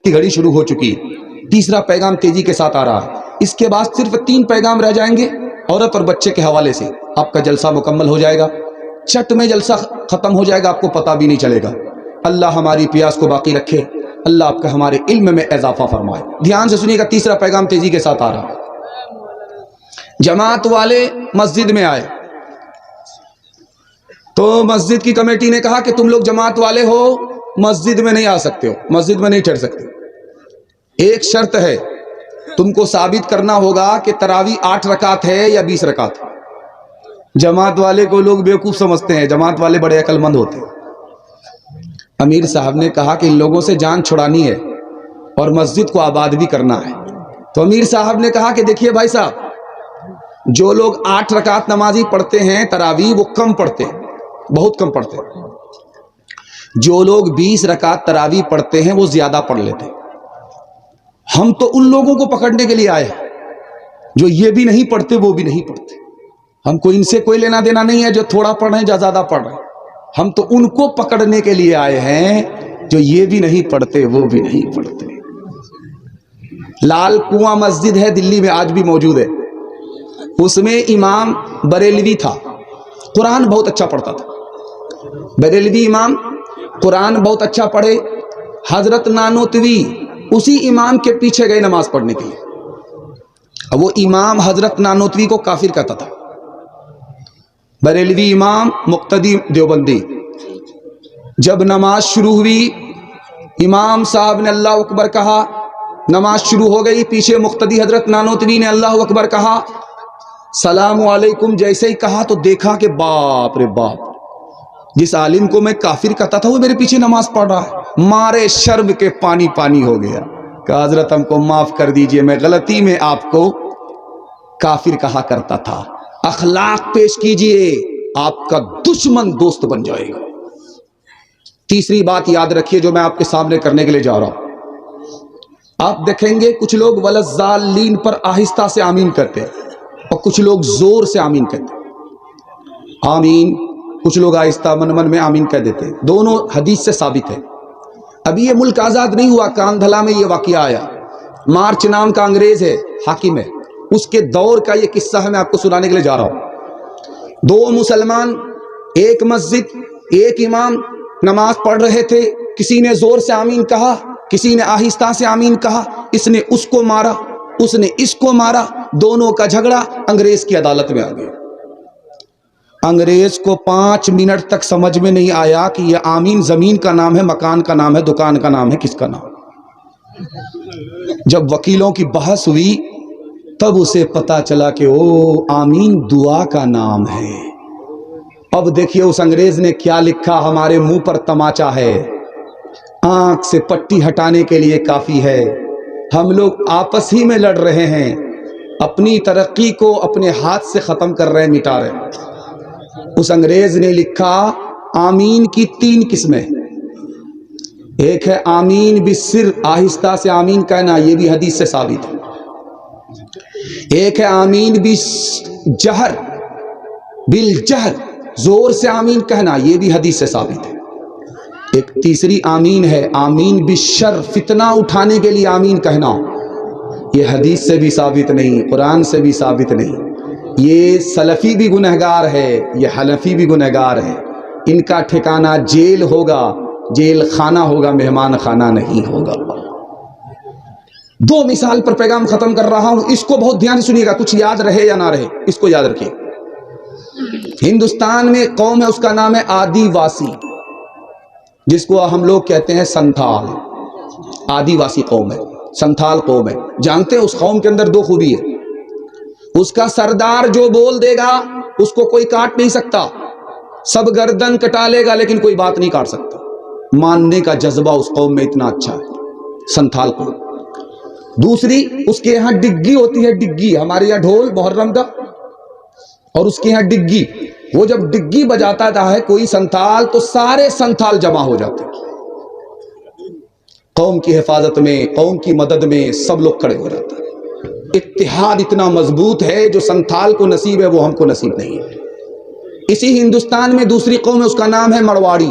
کی گھڑی شروع ہو چکی ہے، تیسرا پیغام تیزی کے ساتھ آ رہا ہے، اس کے بعد صرف 3 پیغام رہ جائیں گے عورت اور بچے کے حوالے سے، آپ کا جلسہ مکمل ہو جائے گا، چٹ میں جلسہ ختم ہو جائے گا، آپ کو پتہ بھی نہیں چلے گا۔ اللہ ہماری پیاس کو باقی رکھے، اللہ آپ کا ہمارے علم میں اضافہ فرمائے۔ دھیان سے سنیے گا، تیسرا پیغام تیزی کے ساتھ آ رہا ہے۔ جماعت والے مسجد میں آئے تو مسجد کی کمیٹی نے کہا کہ تم لوگ جماعت والے ہو، مسجد میں نہیں آ سکتے ہو، مسجد میں نہیں ٹھہر سکتے، ایک شرط ہے، تم کو ثابت کرنا ہوگا کہ تراویح 8 رکعت ہے یا 20 رکعت۔ جماعت والے کو لوگ بیوقوف سمجھتے ہیں، جماعت والے بڑے عقل مند ہوتے ہیں۔ امیر صاحب نے کہا کہ ان لوگوں سے جان چھڑانی ہے اور مسجد کو آباد بھی کرنا ہے، تو امیر صاحب نے کہا کہ دیکھیے بھائی صاحب، جو لوگ 8 رکعت نمازی پڑھتے ہیں تراویح، وہ کم پڑھتے ہیں، بہت کم پڑھتے ہیں۔ جو لوگ 20 رکعت تراویح پڑھتے ہیں وہ زیادہ پڑھ لیتے ہیں۔ ہم تو ان لوگوں کو پکڑنے کے لیے آئے ہیں جو یہ بھی نہیں پڑھتے وہ بھی نہیں پڑھتے، ہم کو ان سے کوئی لینا دینا نہیں ہے جو تھوڑا پڑھ رہے ہیں یا زیادہ پڑھ رہے ہیں، ہم تو ان کو پکڑنے کے لیے آئے ہیں جو یہ بھی نہیں پڑھتے وہ بھی نہیں پڑھتے۔ لال کنواں مسجد ہے دلی میں، آج بھی موجود ہے، اس میں امام بریلوی تھا، قرآن بہت اچھا پڑھتا تھا۔ بریلوی امام قرآن بہت اچھا پڑھے، حضرت نانوتوی اسی امام کے پیچھے گئے نماز پڑھنے کے لیے، وہ امام حضرت نانوتوی کو کافر کہتا تھا۔ بریلوی امام مقتدی دیوبندی، جب نماز شروع ہوئی امام صاحب نے اللہ اکبر کہا، نماز شروع ہو گئی، پیچھے مقتدی حضرت نانوتوی نے اللہ اکبر کہا، سلام علیکم جیسے ہی کہا تو دیکھا کہ باپ رے باپ، جس عالم کو میں کافر کہتا تھا وہ میرے پیچھے نماز پڑھ رہا ہے۔ مارے شرم کے پانی پانی ہو گیا کہ حضرت ہم کو معاف کر دیجئے، میں غلطی میں آپ کو کافر کہا کرتا تھا، اخلاق پیش کیجئے، آپ کا دشمن دوست بن جائے گا۔ تیسری بات یاد رکھیے جو میں آپ کے سامنے کرنے کے لیے جا رہا ہوں، آپ دیکھیں گے کچھ لوگ ولضالین پر آہستہ سے آمین کرتے ہیں اور کچھ لوگ زور سے آمین کہتے ہیں۔ آمین کچھ لوگ آہستہ من من میں آمین کہہ دیتے ہیں، دونوں حدیث سے ثابت ہے۔ ابھی یہ ملک آزاد نہیں ہوا، کاندھلا میں یہ واقعہ آیا، مارچ نام کا انگریز ہے، حاکم ہے، اس کے دور کا یہ قصہ ہے، میں آپ کو سنانے کے لیے جا رہا ہوں۔ 2 مسلمان ایک مسجد، ایک امام نماز پڑھ رہے تھے، کسی نے زور سے آمین کہا، کسی نے آہستہ سے آمین کہا، اس نے اس کو مارا، اس نے اس کو مارا، دونوں کا جھگڑا انگریز کی عدالت میں آ گیا۔ انگریز کو 5 منٹ تک سمجھ میں نہیں آیا کہ یہ آمین زمین کا نام ہے، مکان کا نام ہے، دکان کا نام ہے، کس کا نام۔ جب وکیلوں کی بحث ہوئی تب اسے پتا چلا کہ او آمین دعا کا نام ہے۔ اب دیکھیے اس انگریز نے کیا لکھا، ہمارے منہ پر تماچا ہے، آنکھ سے پٹی ہٹانے کے لیے کافی ہے، ہم لوگ آپس ہی میں لڑ رہے ہیں، اپنی ترقی کو اپنے ہاتھ سے ختم کر رہے ہیں، مٹا رہے ہیں۔ اس انگریز نے لکھا آمین کی 3 قسمیں، ایک ہے آمین بالسر، آہستہ سے آمین کہنا، یہ بھی حدیث سے ثابت ہے، ایک ہے آمین بالجہر، بالجہر زور سے آمین کہنا، یہ بھی حدیث سے ثابت ہے، ایک تیسری آمین ہے آمین بالشر، فتنہ اٹھانے کے لیے آمین کہنا، یہ حدیث سے بھی ثابت نہیں، قرآن سے بھی ثابت نہیں۔ یہ سلفی بھی گنہگار ہے، یہ حنفی بھی گنہگار ہے، ان کا ٹھکانہ جیل ہوگا، جیل خانہ ہوگا، مہمان خانہ نہیں ہوگا۔ 2 مثال پر پیغام ختم کر رہا ہوں، اس کو بہت دھیان سے سنیے گا، کچھ یاد رہے یا نہ رہے اس کو یاد رکھیے۔ ہندوستان میں قوم ہے، اس کا نام ہے آدی واسی، جس کو ہم لوگ کہتے ہیں سنتھال، آدی واسی قوم ہے، سنتھال قوم ہے۔ جانتے ہیں اس قوم کے اندر 2 خوبی ہے، اس کا سردار جو بول دے گا اس کو کوئی کاٹ نہیں سکتا، سب گردن کٹا لے گا لیکن کوئی بات نہیں کاٹ سکتا، ماننے کا جذبہ اس قوم میں اتنا اچھا ہے، سنتھال قوم۔ دوسری اس کے یہاں ڈگی ہوتی ہے، ڈگی، ہمارے یہاں ڈھول محرم کا، اور اس کے یہاں ڈگی، وہ جب ڈگی بجاتا ہے کوئی سنتھال تو سارے سنتھال جمع ہو جاتے ہیں، قوم کی حفاظت میں، قوم کی مدد میں سب لوگ کھڑے ہو جاتے ہیں۔ اتحاد اتنا مضبوط ہے جو سنتھال کو نصیب ہے وہ ہم کو نصیب نہیں ہے۔ اسی ہندوستان میں دوسری قوم ہے، اس کا نام ہے مرواڑی۔